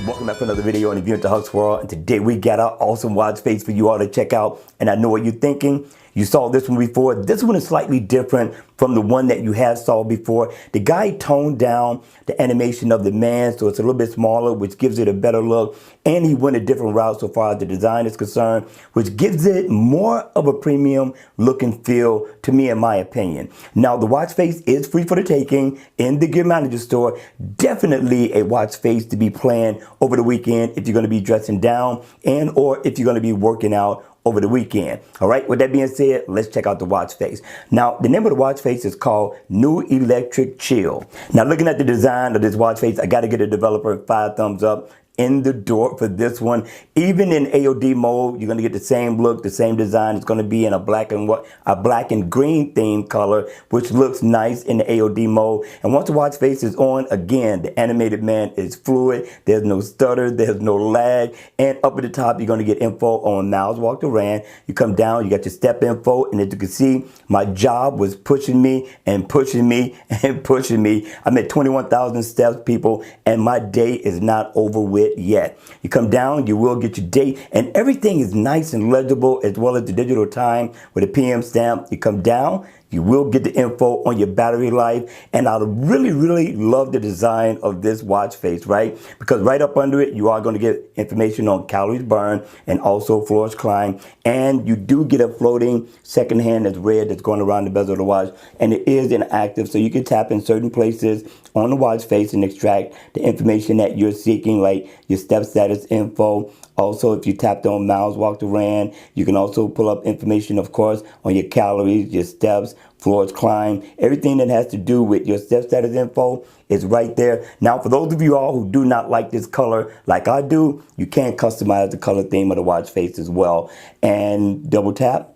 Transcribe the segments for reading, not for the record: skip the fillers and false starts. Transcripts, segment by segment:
Welcome back to another video on the View into Huck's World, and today we got an awesome watch face for you all to check out. And I know what you're thinking. You saw this one before. This one is slightly different from the one that you have saw before. The guy toned down the animation of the man, so it's a little bit smaller, which gives it a better look. And he went a different route so far as the design is concerned, which gives it more of a premium look and feel, to me, in my opinion. Now, the watch face is free for the taking in the Gear Manager store. Definitely a watch face to be playing over the weekend if you're going to be dressing down and or if you're going to be working out over the weekend. All right, with that being said, let's check out the watch face. Now, the name of the watch face is called New Electric Chill. Now, looking at the design of this watch face, I got to get a developer 5 thumbs up in the door for this one. Even in AOD mode, you're going to get the same look, the same design. It's going to be in a black and green theme color, which looks nice in the AOD mode. And once the watch face is on, again, the animated man is fluid. There's no stutter, there's no lag. And up at the top, you're going to get info on miles walked or ran. You come down, you got your step info, and as you can see, my job was pushing me and pushing me and pushing me. I'm at 21,000 steps, people, and my day is not over with yet. You come down, you will get your date, and everything is nice and legible, as well as the digital time with a PM stamp. You come down, you will get the info on your battery life, and I really love the design of this watch face, right? Because right up under it, you are going to get information on calories burned and also floors climbed, and you do get a floating second hand that's red that's going around the bezel of the watch, and it is inactive, so you can tap in certain places on the watch face and extract the information that you're seeking, like your step status info. Also, if you tapped on miles walked or ran, you can also pull up information, of course, on your calories, your steps, floors climbed. Everything that has to do with your step status info is right there. Now, for those of you all who do not like this color like I do, you can customize the color theme of the watch face as well. And double tap,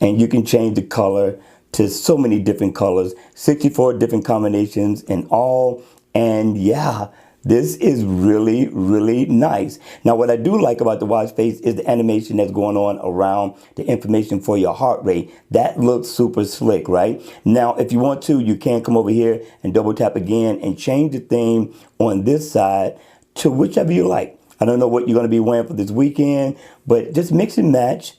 and you can change the color to so many different colors, 64 different combinations in all. And yeah, this is really nice. Now, what I do like about the watch face is the animation that's going on around the information for your heart rate. That looks super slick, right? Now, if you want to, you can come over here and double tap again and change the theme on this side to whichever you like. I don't know what you're going to be wearing for this weekend, but just mix and match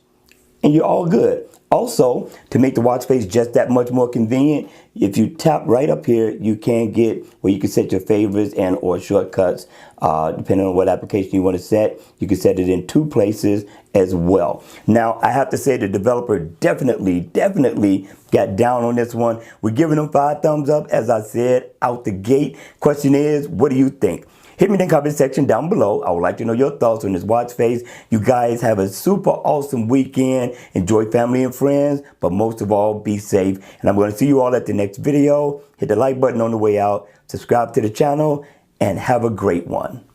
and you're all good. Also, to make the watch face just that much more convenient, if you tap right up here, you can get where you can set your favorites and or shortcuts, depending on what application you want to set. You can set it in 2 places as well. Now, I have to say the developer definitely got down on this one. We're giving them 5 thumbs up, as I said, out the gate. Question is, what do you think? Hit me in the comment section down below. I would like to know your thoughts on this watch face. You guys have a super awesome weekend. Enjoy family and friends, but most of all, be safe. And I'm going to see you all at the next video. Hit the like button on the way out. Subscribe to the channel and have a great one.